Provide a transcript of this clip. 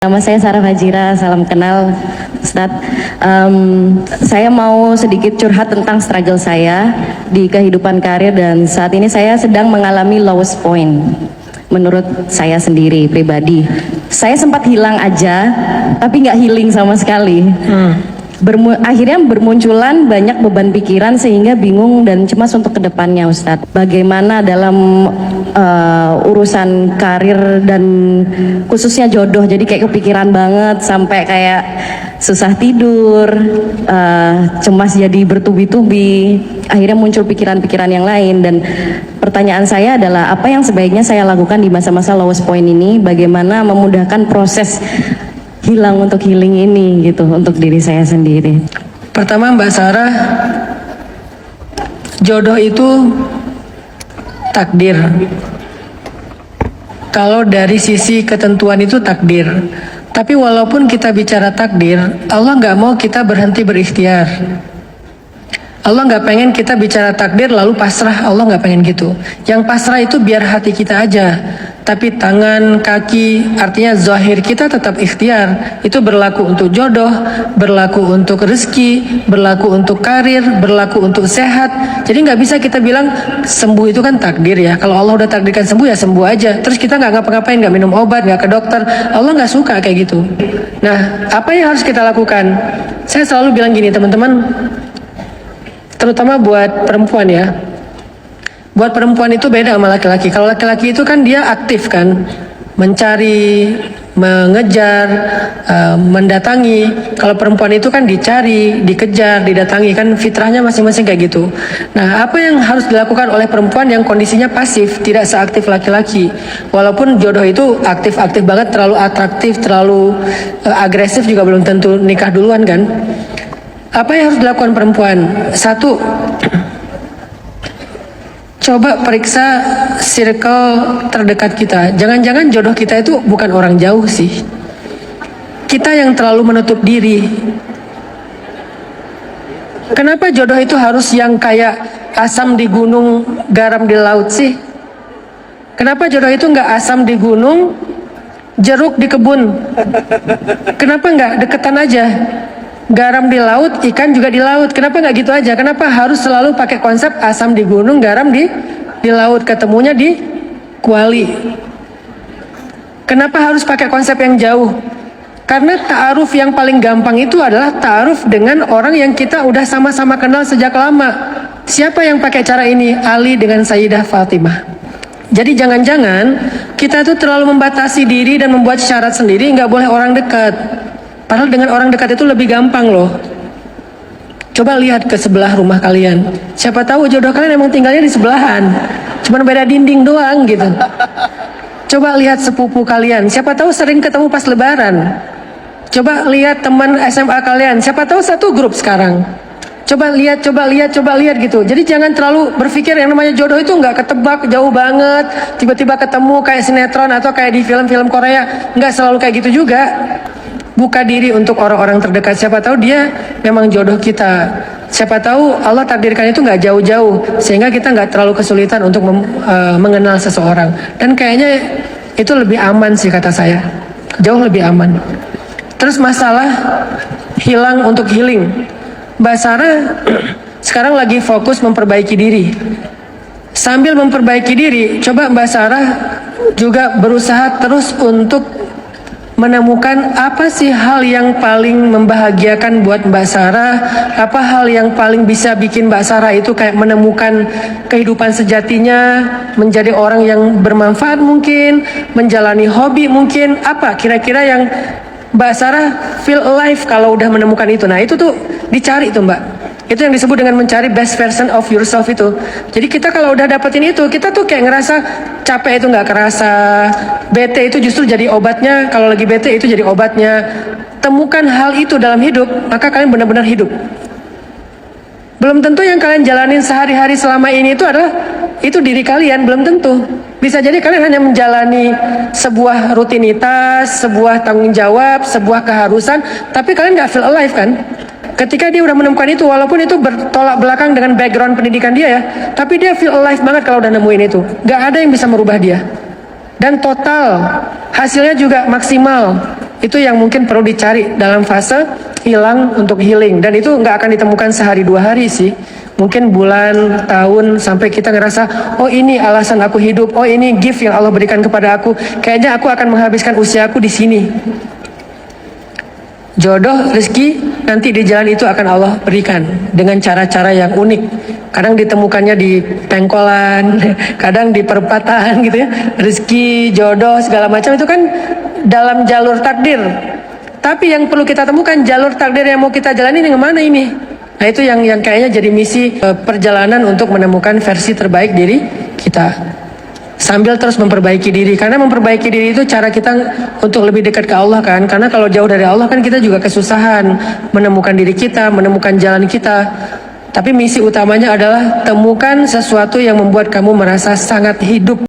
Nama saya Sarah Fajira, salam kenal Ustadz. Saya mau sedikit curhat tentang struggle saya di kehidupan karir dan saat ini saya sedang mengalami lowest point. Menurut saya sendiri pribadi, saya sempat hilang aja, tapi nggak healing sama sekali. Akhirnya bermunculan banyak beban pikiran sehingga bingung dan cemas untuk kedepannya, Ustadz. Bagaimana dalam urusan karir dan khususnya jodoh, jadi kayak kepikiran banget sampai kayak susah tidur, cemas jadi bertubi-tubi, akhirnya muncul pikiran-pikiran yang lain. Dan pertanyaan saya adalah apa yang sebaiknya saya lakukan di masa-masa lowest point ini, bagaimana memudahkan proses hilang untuk healing ini gitu untuk diri saya sendiri. Pertama Mbak Sarah, jodoh itu takdir. Kalau dari sisi ketentuan itu takdir. Tapi walaupun kita bicara takdir, Allah nggak mau kita berhenti berikhtiar. Allah nggak pengen kita bicara takdir lalu pasrah. Allah nggak pengen gitu. Yang pasrah itu biar hati kita aja. Tapi tangan, kaki, artinya zahir kita tetap ikhtiar. Itu berlaku untuk jodoh, berlaku untuk rezeki, berlaku untuk karir, berlaku untuk sehat. Jadi nggak bisa kita bilang sembuh itu kan takdir ya. Kalau Allah udah takdirkan sembuh ya sembuh aja. Terus kita nggak ngapa-ngapain, nggak minum obat, nggak ke dokter. Allah nggak suka kayak gitu. Nah, apa yang harus kita lakukan? Saya selalu bilang gini teman-teman, terutama buat perempuan ya. Buat perempuan itu beda sama laki-laki. Kalau laki-laki itu kan dia aktif kan, mencari, mengejar, mendatangi. Kalau perempuan itu kan dicari, dikejar, didatangi, kan fitrahnya masing-masing kayak gitu. Nah, apa yang harus dilakukan oleh perempuan yang kondisinya pasif, tidak seaktif laki-laki? Walaupun jodoh itu aktif-aktif banget, terlalu atraktif, terlalu agresif juga belum tentu nikah duluan kan. Apa yang harus dilakukan perempuan? Satu, coba periksa circle terdekat kita. Jangan-jangan jodoh kita itu bukan orang jauh sih. Kita yang terlalu menutup diri. Kenapa jodoh itu harus yang kayak asam di gunung, garam di laut sih? Kenapa jodoh itu nggak asam di gunung, jeruk di kebun? Kenapa nggak deketan aja? Garam di laut, ikan juga di laut. Kenapa nggak gitu aja? Kenapa harus selalu pakai konsep asam di gunung, garam di laut? Ketemunya di Kuali. Kenapa harus pakai konsep yang jauh? Karena ta'aruf yang paling gampang itu adalah ta'aruf dengan orang yang kita udah sama-sama kenal sejak lama. Siapa yang pakai cara ini? Ali dengan Sayyidah Fatimah. Jadi jangan-jangan kita tuh terlalu membatasi diri dan membuat syarat sendiri, nggak boleh orang dekat. Padahal dengan orang dekat itu lebih gampang loh. Coba lihat ke sebelah rumah kalian. Siapa tahu jodoh kalian emang tinggalnya di sebelahan. Cuman beda dinding doang gitu. Coba lihat sepupu kalian. Siapa tahu sering ketemu pas lebaran. Coba lihat teman SMA kalian. Siapa tahu satu grup sekarang. Coba lihat gitu. Jadi jangan terlalu berpikir yang namanya jodoh itu nggak ketebak jauh banget. Tiba-tiba ketemu kayak sinetron atau kayak di film-film Korea. Nggak selalu kayak gitu juga. Buka diri untuk orang-orang terdekat. Siapa tahu dia memang jodoh kita. Siapa tahu Allah takdirkan itu nggak jauh-jauh sehingga kita nggak terlalu kesulitan untuk mengenal seseorang. Dan kayaknya itu lebih aman sih kata saya. Jauh lebih aman. Terus masalah hilang untuk healing. Mbak Sarah sekarang lagi fokus memperbaiki diri. Sambil memperbaiki diri, coba Mbak Sarah juga berusaha terus untuk menemukan apa sih hal yang paling membahagiakan buat Mbak Sarah, apa hal yang paling bisa bikin Mbak Sarah itu kayak menemukan kehidupan sejatinya, menjadi orang yang bermanfaat mungkin, menjalani hobi mungkin, apa kira-kira yang Mbak Sarah feel alive kalau udah menemukan itu. Nah itu tuh dicari tuh Mbak. Itu yang disebut dengan mencari best version of yourself itu. Jadi kita kalau udah dapetin itu, kita tuh kayak ngerasa capek itu nggak kerasa. Bete itu justru jadi obatnya. Kalau lagi bete itu jadi obatnya. Temukan hal itu dalam hidup, maka kalian benar-benar hidup. Belum tentu yang kalian jalanin sehari-hari selama ini itu adalah itu diri kalian, belum tentu. Bisa jadi kalian hanya menjalani sebuah rutinitas, sebuah tanggung jawab, sebuah keharusan, tapi kalian nggak feel alive kan? Ketika dia udah menemukan itu, walaupun itu bertolak belakang dengan background pendidikan dia ya, tapi dia feel alive banget kalau udah nemuin itu. Gak ada yang bisa merubah dia. Dan total, hasilnya juga maksimal. itu yang mungkin perlu dicari dalam fase hilang untuk healing. Dan itu nggak akan ditemukan sehari dua hari sih. Mungkin bulan, tahun, sampai kita ngerasa, oh ini alasan aku hidup, oh ini gift yang Allah berikan kepada aku. Kayaknya aku akan menghabiskan usiaku di sini. Jodoh, rezeki, nanti di jalan itu akan Allah berikan dengan cara-cara yang unik. Kadang ditemukannya di pengkolan, kadang di perempatan gitu ya. Rezeki, jodoh, segala macam itu kan dalam jalur takdir. Tapi yang perlu kita temukan jalur takdir yang mau kita jalani dengan mana ini. Nah itu yang kayaknya jadi misi perjalanan untuk menemukan versi terbaik diri kita. Sambil terus memperbaiki diri. Karena memperbaiki diri itu cara kita untuk lebih dekat ke Allah kan. Karena kalau jauh dari Allah kan kita juga kesusahan menemukan diri kita, menemukan jalan kita. Tapi misi utamanya adalah temukan sesuatu yang membuat kamu merasa sangat hidup.